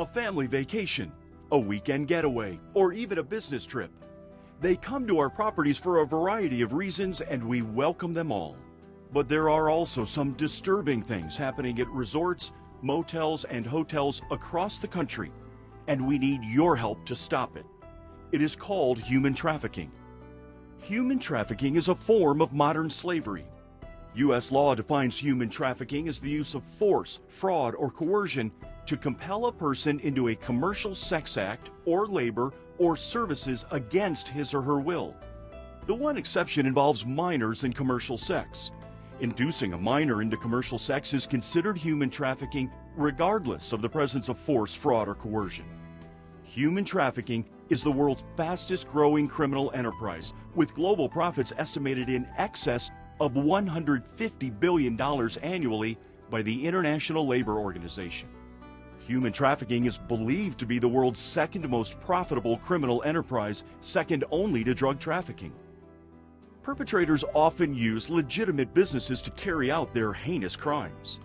a family vacation, a weekend getaway, or even a business trip. They come to our properties for a variety of reasons, and we welcome them all. But there are also some disturbing things happening at resorts, motels, and hotels across the country, and we need your help to stop it. It is called human trafficking. Human trafficking is a form of modern slavery. U.S. law defines human trafficking as the use of force, fraud, or coercion to compel a person into a commercial sex act or labor or services against his or her will. The one exception involves minors in commercial sex. Inducing a minor into commercial sex is considered human trafficking regardless of the presence of force, fraud, or coercion. Human trafficking is the world's fastest growing criminal enterprise, with global profits estimated in excess of $150 billion annually by the International Labor Organization. Human trafficking is believed to be the world's second most profitable criminal enterprise, second only to drug trafficking. Perpetrators often use legitimate businesses to carry out their heinous crimes.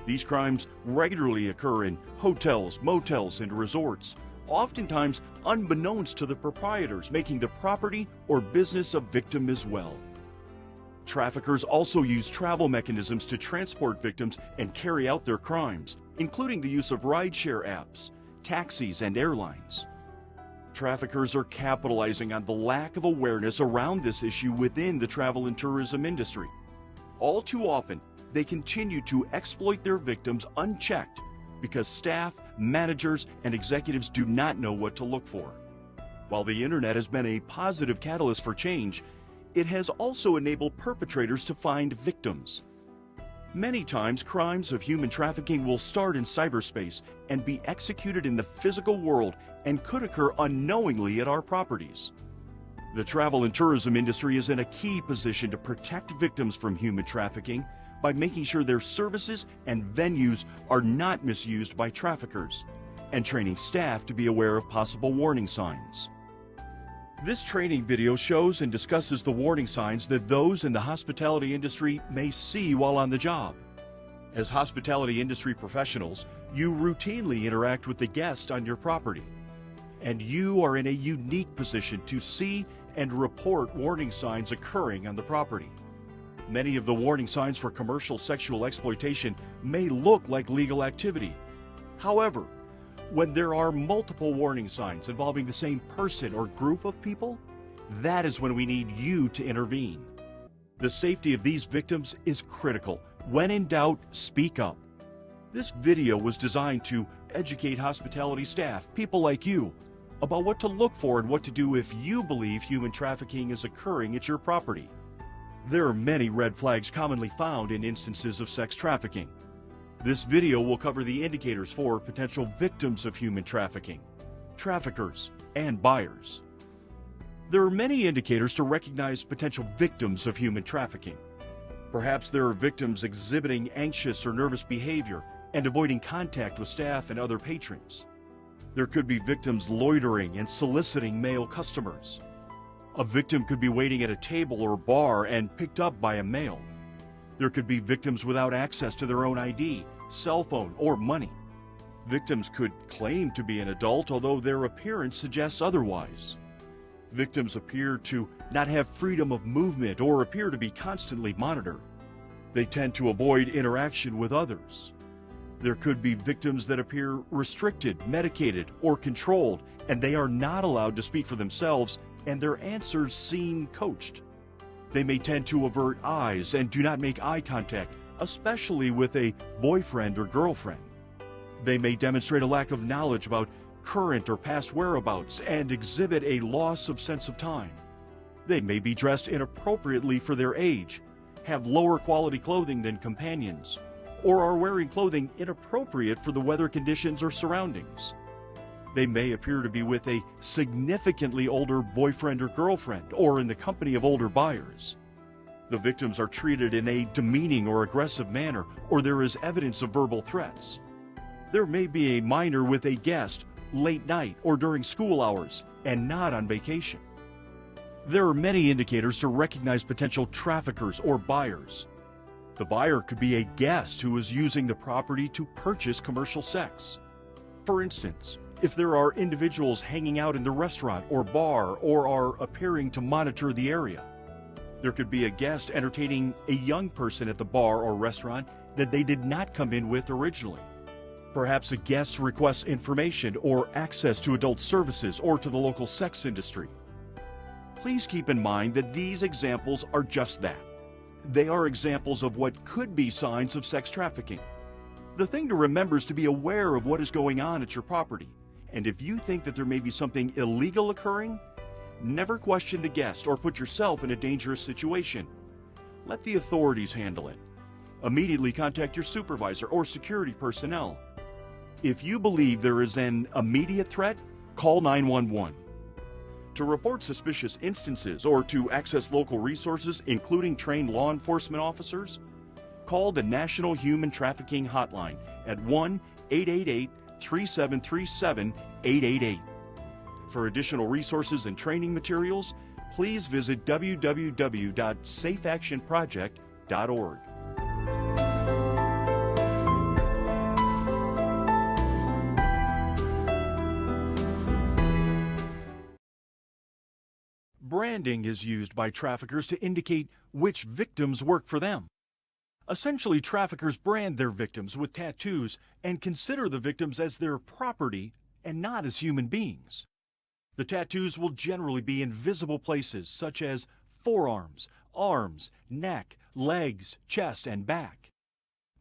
These crimes regularly occur in hotels, motels, and resorts, oftentimes unbeknownst to the proprietors, making the property or business a victim as well. Traffickers also use travel mechanisms to transport victims and carry out their crimes, including the use of rideshare apps, taxis, and airlines. Traffickers are capitalizing on the lack of awareness around this issue within the travel and tourism industry. All too often, they continue to exploit their victims unchecked because staff, managers, and executives do not know what to look for. While the internet has been a positive catalyst for change, it has also enabled perpetrators to find victims. Many times, crimes of human trafficking will start in cyberspace and be executed in the physical world and could occur unknowingly at our properties. The travel and tourism industry is in a key position to protect victims from human trafficking by making sure their services and venues are not misused by traffickers, and training staff to be aware of possible warning signs. This training video shows and discusses the warning signs that those in the hospitality industry may see while on the job. As hospitality industry professionals, you routinely interact with the guest on your property, and you are in a unique position to see and report warning signs occurring on the property. Many of the warning signs for commercial sexual exploitation may look like legal activity. However, when there are multiple warning signs involving the same person or group of people, that is when we need you to intervene. The safety of these victims is critical. When in doubt, speak up. This video was designed to educate hospitality staff, people like you, about what to look for and what to do if you believe human trafficking is occurring at your property. There are many red flags commonly found in instances of sex trafficking. This video will cover the indicators for potential victims of human trafficking, traffickers, and buyers. There are many indicators to recognize potential victims of human trafficking. Perhaps there are victims exhibiting anxious or nervous behavior and avoiding contact with staff and other patrons. There could be victims loitering and soliciting male customers. A victim could be waiting at a table or bar and picked up by a male. There could be victims without access to their own ID, cell phone, or money. Victims could claim to be an adult, although their appearance suggests otherwise. Victims appear to not have freedom of movement or appear to be constantly monitored. They tend to avoid interaction with others. There could be victims that appear restricted, medicated, or controlled, and they are not allowed to speak for themselves, and their answers seem coached. They may tend to avert eyes and do not make eye contact, especially with a boyfriend or girlfriend. They may demonstrate a lack of knowledge about current or past whereabouts and exhibit a loss of sense of time. They may be dressed inappropriately for their age, have lower quality clothing than companions, or are wearing clothing inappropriate for the weather conditions or surroundings. They may appear to be with a significantly older boyfriend or girlfriend, or in the company of older buyers. The victims are treated in a demeaning or aggressive manner, or there is evidence of verbal threats. There may be a minor with a guest late night or during school hours, and not on vacation. There are many indicators to recognize potential traffickers or buyers. The buyer could be a guest who is using the property to purchase commercial sex. For instance, if there are individuals hanging out in the restaurant or bar or are appearing to monitor the area. There could be a guest entertaining a young person at the bar or restaurant that they did not come in with originally. Perhaps a guest requests information or access to adult services or to the local sex industry. Please keep in mind that these examples are just that. They are examples of what could be signs of sex trafficking. The thing to remember is to be aware of what is going on at your property, and if you think that there may be something illegal occurring, never question the guest or put yourself in a dangerous situation. Let the authorities handle it. Immediately contact your supervisor or security personnel. If you believe there is an immediate threat, call 911. To report suspicious instances or to access local resources, including trained law enforcement officers, call the National Human Trafficking Hotline at 1-888-3737-888. For additional resources and training materials, please visit www.safeactionproject.org. Branding is used by traffickers to indicate which victims work for them. Essentially, traffickers brand their victims with tattoos and consider the victims as their property and not as human beings. The tattoos will generally be in visible places such as forearms, arms, neck, legs, chest, and back.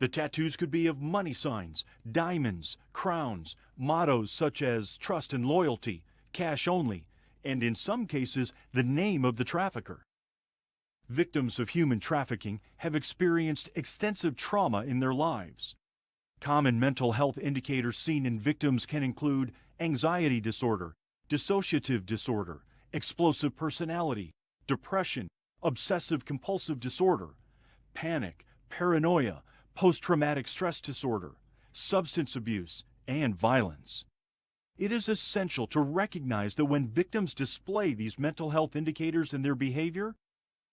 The tattoos could be of money signs, diamonds, crowns, mottos such as trust and loyalty, cash only, and in some cases, the name of the trafficker. Victims of human trafficking have experienced extensive trauma in their lives. Common mental health indicators seen in victims can include anxiety disorder, dissociative disorder, explosive personality, depression, obsessive-compulsive disorder, panic, paranoia, post-traumatic stress disorder, substance abuse, and violence. It is essential to recognize that when victims display these mental health indicators in their behavior,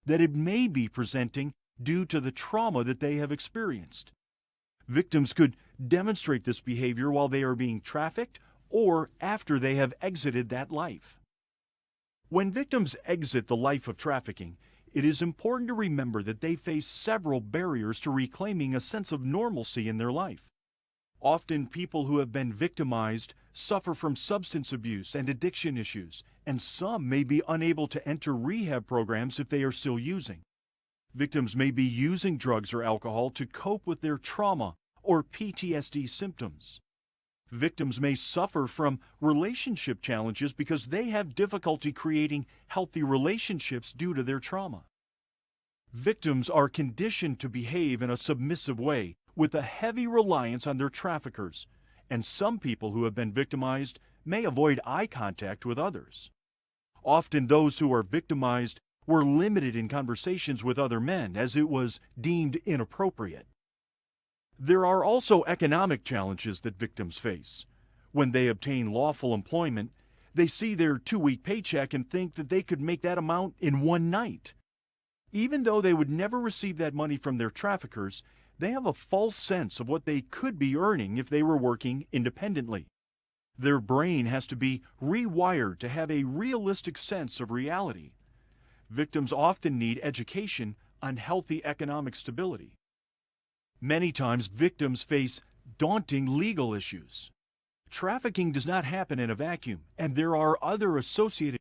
that it may be presenting due to the trauma that they have experienced. Victims could demonstrate this behavior while they are being trafficked or after they have exited that life. When victims exit the life of trafficking, it is important to remember that they face several barriers to reclaiming a sense of normalcy in their life. Often people who have been victimized suffer from substance abuse and addiction issues, and some may be unable to enter rehab programs if they are still using. Victims may be using drugs or alcohol to cope with their trauma or PTSD symptoms. Victims may suffer from relationship challenges because they have difficulty creating healthy relationships due to their trauma. Victims are conditioned to behave in a submissive way with a heavy reliance on their traffickers, and some people who have been victimized may avoid eye contact with others. Often those who are victimized were limited in conversations with other men as it was deemed inappropriate. There are also economic challenges that victims face. When they obtain lawful employment, they see their 2-week paycheck and think that they could make that amount in one night. Even though they would never receive that money from their traffickers, they have a false sense of what they could be earning if they were working independently. Their brain has to be rewired to have a realistic sense of reality. Victims often need education on healthy economic stability. Many times, victims face daunting legal issues. Trafficking does not happen in a vacuum, and there are other associated